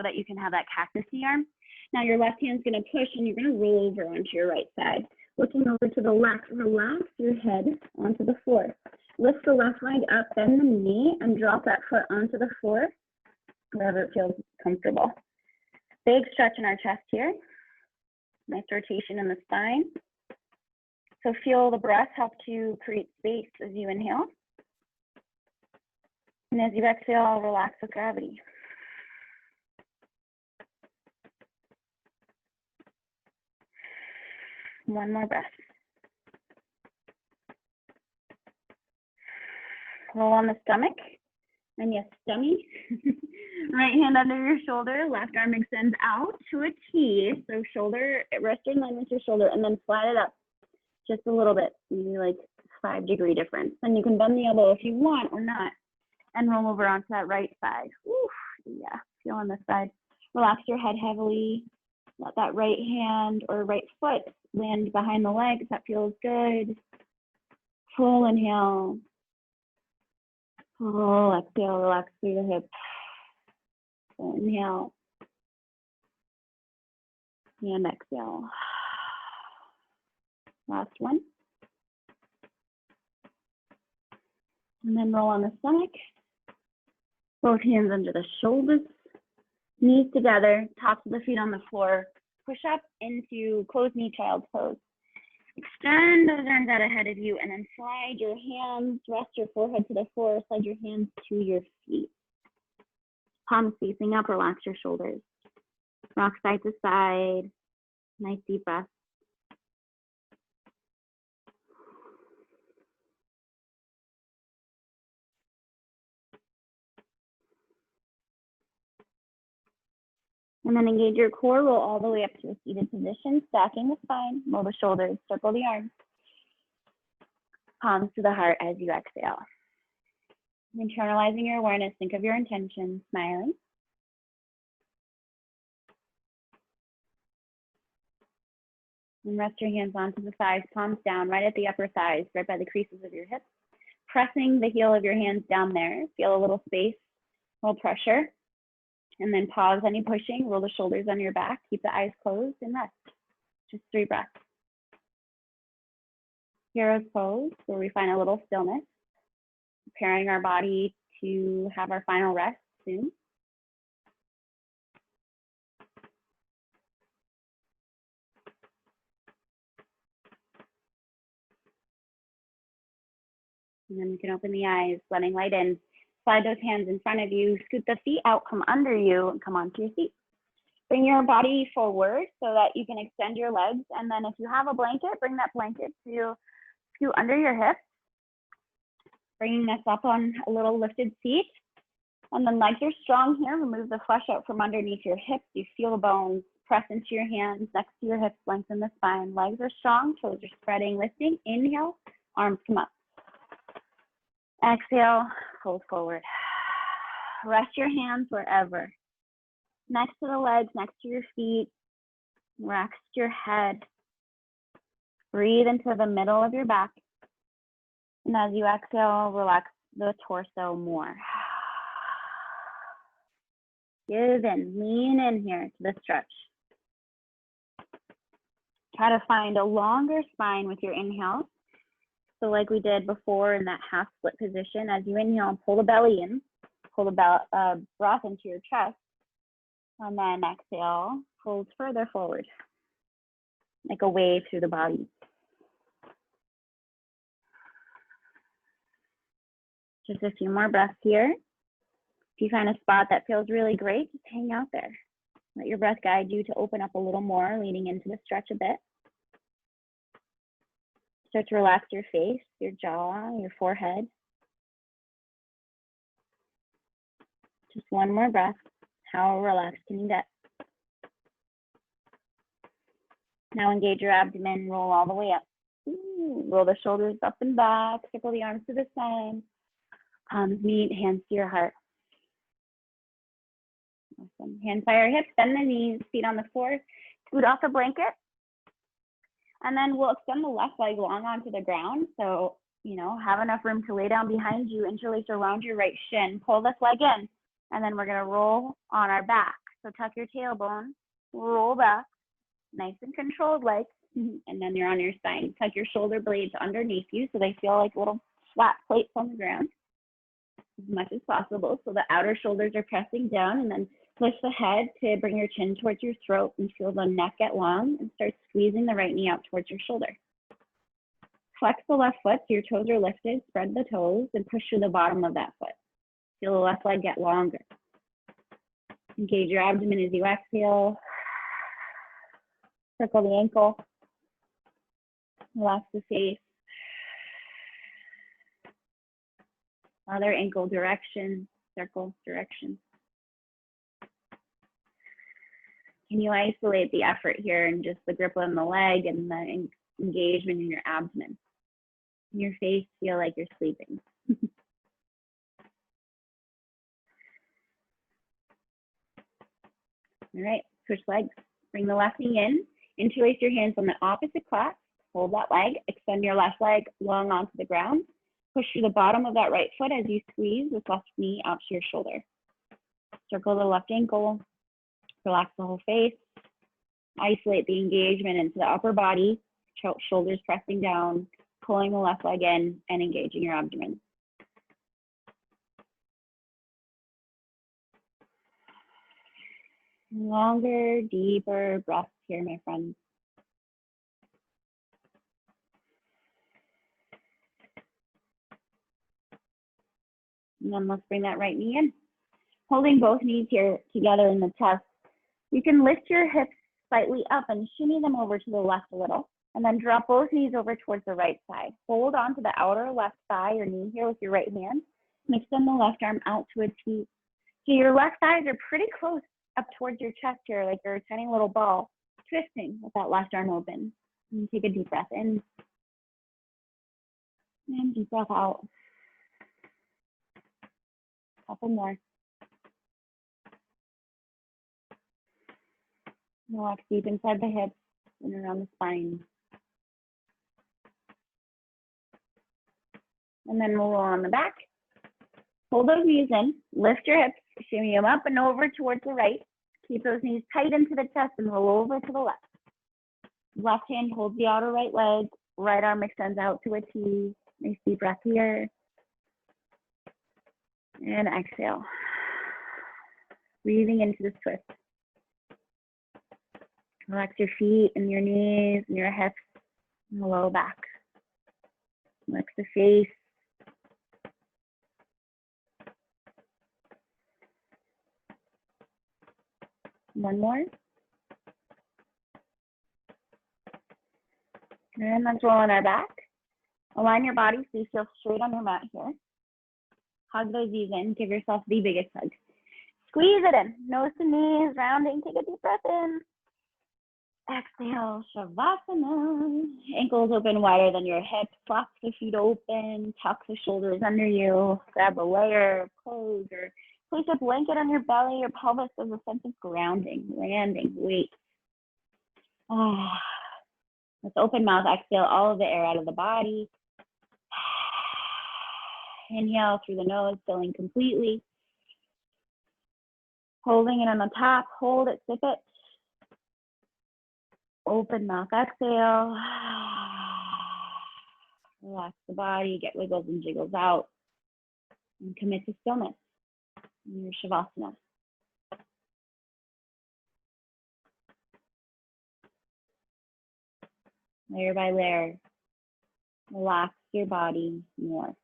that you can have that cactus-y arm. Now your left hand's gonna push and you're gonna roll over onto your right side. Looking over to the left, relax your head onto the floor. Lift the left leg up, bend the knee, and drop that foot onto the floor, wherever it feels comfortable. Big stretch in our chest here. Nice rotation in the spine. So feel the breath help to create space as you inhale. And as you exhale, relax with gravity. One more breath. Roll on the stomach. And yes, stomach. Right hand under your shoulder, left arm extends out to a T. So shoulder, rest in line with your shoulder, and then slide it up just a little bit, maybe like 5-degree difference. And you can bend the elbow if you want or not, and roll over onto that right side. Oof, yeah, feel on this side. Relax your head heavily. Let that right hand or right foot land behind the legs. That feels good. Full inhale. Full exhale, relax through your hips. Full inhale. And exhale. Last one. And then roll on the stomach. Both hands under the shoulders, knees together, tops of the feet on the floor. Push up into closed knee child's pose. Extend those arms out ahead of you and then slide your hands, rest your forehead to the floor, slide your hands to your feet. Palms facing up, relax your shoulders. Rock side to side, nice deep breath. And then engage your core, roll all the way up to a seated position, stacking the spine, roll the shoulders, circle the arms. Palms to the heart as you exhale. Internalizing your awareness, think of your intention, smiling. And rest your hands onto the thighs, palms down, right at the upper thighs, right by the creases of your hips. Pressing the heel of your hands down there, feel a little space, a little pressure. And then pause any pushing, roll the shoulders on your back, keep the eyes closed and rest. Just 3 breaths. Hero's pose, where we find a little stillness, preparing our body to have our final rest soon. And then we can open the eyes, letting light in. Slide those hands in front of you, scoot the feet out, come under you, and come onto your feet. Bring your body forward so that you can extend your legs. And then if you have a blanket, bring that blanket to scoot under your hips. Bringing this up on a little lifted seat. And then legs are strong here. Remove the flesh out from underneath your hips. You feel the bones. Press into your hands next to your hips. Lengthen the spine. Legs are strong. Toes are spreading. Lifting. Inhale. Arms come up. Exhale. Fold forward. Rest your hands wherever. Next to the legs. Next to your feet. Rest your head. Breathe into the middle of your back. And as you exhale, relax the torso more. Give in, lean in here to the stretch. Try to find a longer spine with your inhale. So like we did before in that half split position, as you inhale, pull the belly in, pull the breath into your chest, and then exhale, fold further forward, like a wave through the body. Just a few more breaths here. If you find a spot that feels really great, just hang out there. Let your breath guide you to open up a little more, leaning into the stretch a bit. Start to relax your face, your jaw, your forehead. Just one more breath. How relaxed can you get? Now engage your abdomen, roll all the way up. Roll the shoulders up and back, circle the arms to the side. Palms meet, hands to your heart. Awesome. Hands by your hips, bend the knees, feet on the floor, scoot off the blanket. And then we'll extend the left leg long onto the ground. So, have enough room to lay down behind you, interlace around your right shin, pull this leg in, and then we're gonna roll on our back. So tuck your tailbone, roll back, nice and controlled legs, and then you're on your spine. Tuck your shoulder blades underneath you so they feel like little flat plates on the ground as much as possible. So the outer shoulders are pressing down, and then lift the head to bring your chin towards your throat and feel the neck get long, and start squeezing the right knee out towards your shoulder. Flex the left foot so your toes are lifted, spread the toes, and push through the bottom of that foot. Feel the left leg get longer. Engage your abdomen as you exhale. Circle the ankle. Relax the face. Other ankle direction, circle direction. Can you isolate the effort here and just the grip on the leg and the engagement in your abdomen? In your face, feel like you're sleeping. All right, switch legs. Bring the left knee in. Interlace your hands on the opposite clasp. Hold that leg. Extend your left leg long onto the ground. Push through the bottom of that right foot as you squeeze this left knee out to your shoulder. Circle the left ankle. Relax the whole face. Isolate the engagement into the upper body. Shoulders pressing down. Pulling the left leg in and engaging your abdomen. Longer, deeper breaths here, my friends. And then let's bring that right knee in. Holding both knees here together in the chest. You can lift your hips slightly up and shimmy them over to the left a little. And then drop both knees over towards the right side. Hold on to the outer left thigh or knee here with your right hand. And extend the left arm out to a T. So your left thighs are pretty close up towards your chest here, like you're a tiny little ball, twisting with that left arm open. And take a deep breath in. And deep breath out. Couple more. Relax deep inside the hips and around the spine. And then we'll roll on the back. Hold those knees in, lift your hips, shimmy them up and over towards the right. Keep those knees tight into the chest and roll over to the left. Left hand holds the outer right leg, right arm extends out to a T. Nice deep breath here. And exhale. Breathing into this twist. Relax your feet and your knees and your hips and the low back. Relax the face. One more. And let's roll on our back. Align your body so you feel straight on your mat here. Hug those knees in. Give yourself the biggest hug. Squeeze it in. Nose to knees, rounding. Take a deep breath in. Exhale, Savasana. Ankles open wider than your hips. Flop the feet open. Tuck the shoulders under you. Grab a layer of clothes or place a blanket on your belly or pelvis as a sense of grounding, landing, weight. Let's open mouth, exhale all of the air out of the body. Inhale through the nose, filling completely. Holding it on the top, hold it, sip it. Open mouth, exhale. Relax the body, get wiggles and jiggles out. And commit to stillness in your Savasana. Layer by layer, relax your body more.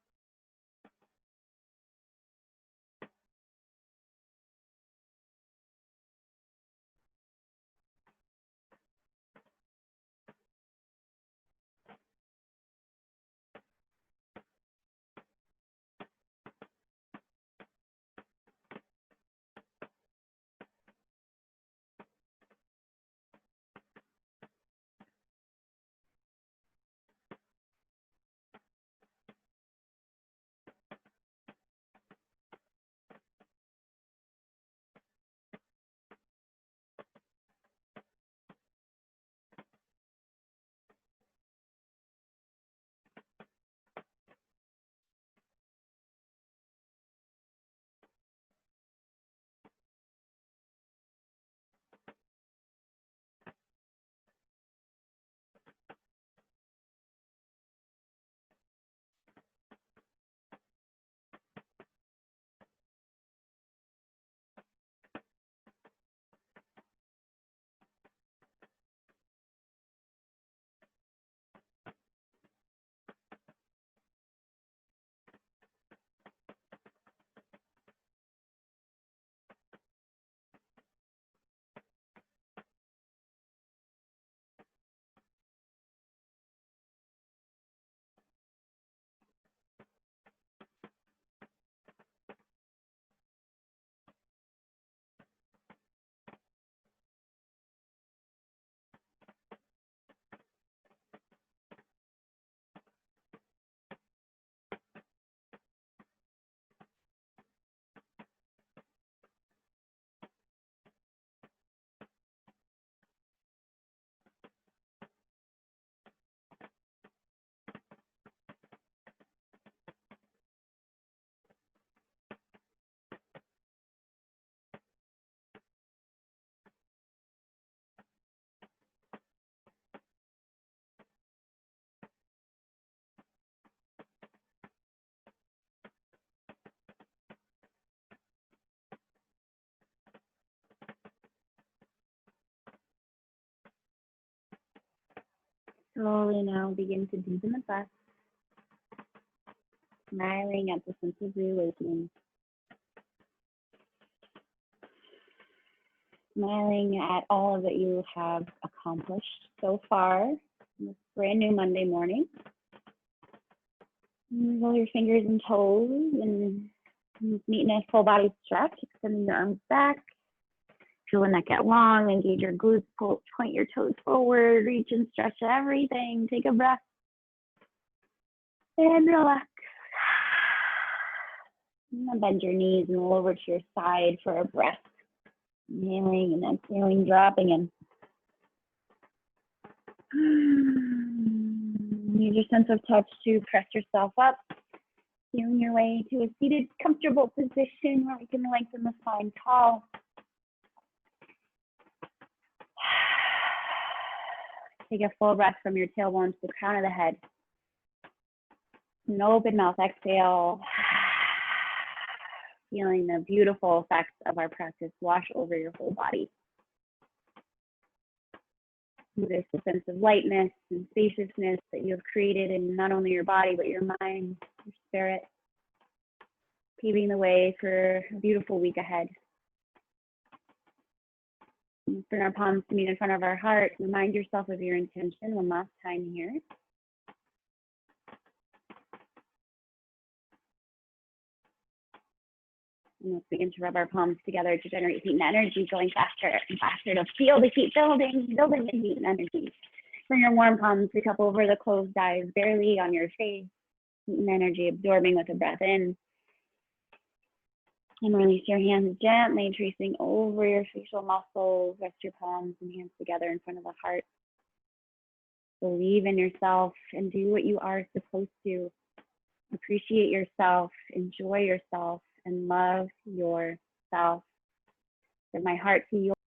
Slowly now begin to deepen the breath, smiling at the sense of reawakening, smiling at all that you have accomplished so far on this brand new Monday morning. Roll your fingers and toes and meet in a full body stretch, extending your arms back. Feel the neck get long, engage your glutes, point your toes forward, reach and stretch everything. Take a breath and relax. And then bend your knees and roll over to your side for a breath. Inhaling and exhaling, dropping in. Use your sense of touch to press yourself up, feeling your way to a seated, comfortable position where we can lengthen the spine tall. Take a full breath from your tailbone to the crown of the head. An open mouth exhale. Feeling the beautiful effects of our practice wash over your whole body. Notice the sense of lightness and spaciousness that you have created in not only your body, but your mind, your spirit, paving the way for a beautiful week ahead. Bring our palms to meet in front of our heart. Remind yourself of your intention one last time here. And let's begin to rub our palms together to generate heat and energy, going faster and faster to feel the heat building the heat and energy. Bring your warm palms to cup over the closed eyes, barely on your face. Heat and energy absorbing with a breath in. And release your hands gently, tracing over your facial muscles. Rest your palms and hands together in front of the heart. Believe in yourself and do what you are supposed to. Appreciate yourself, enjoy yourself, and love yourself. From my heart to yours.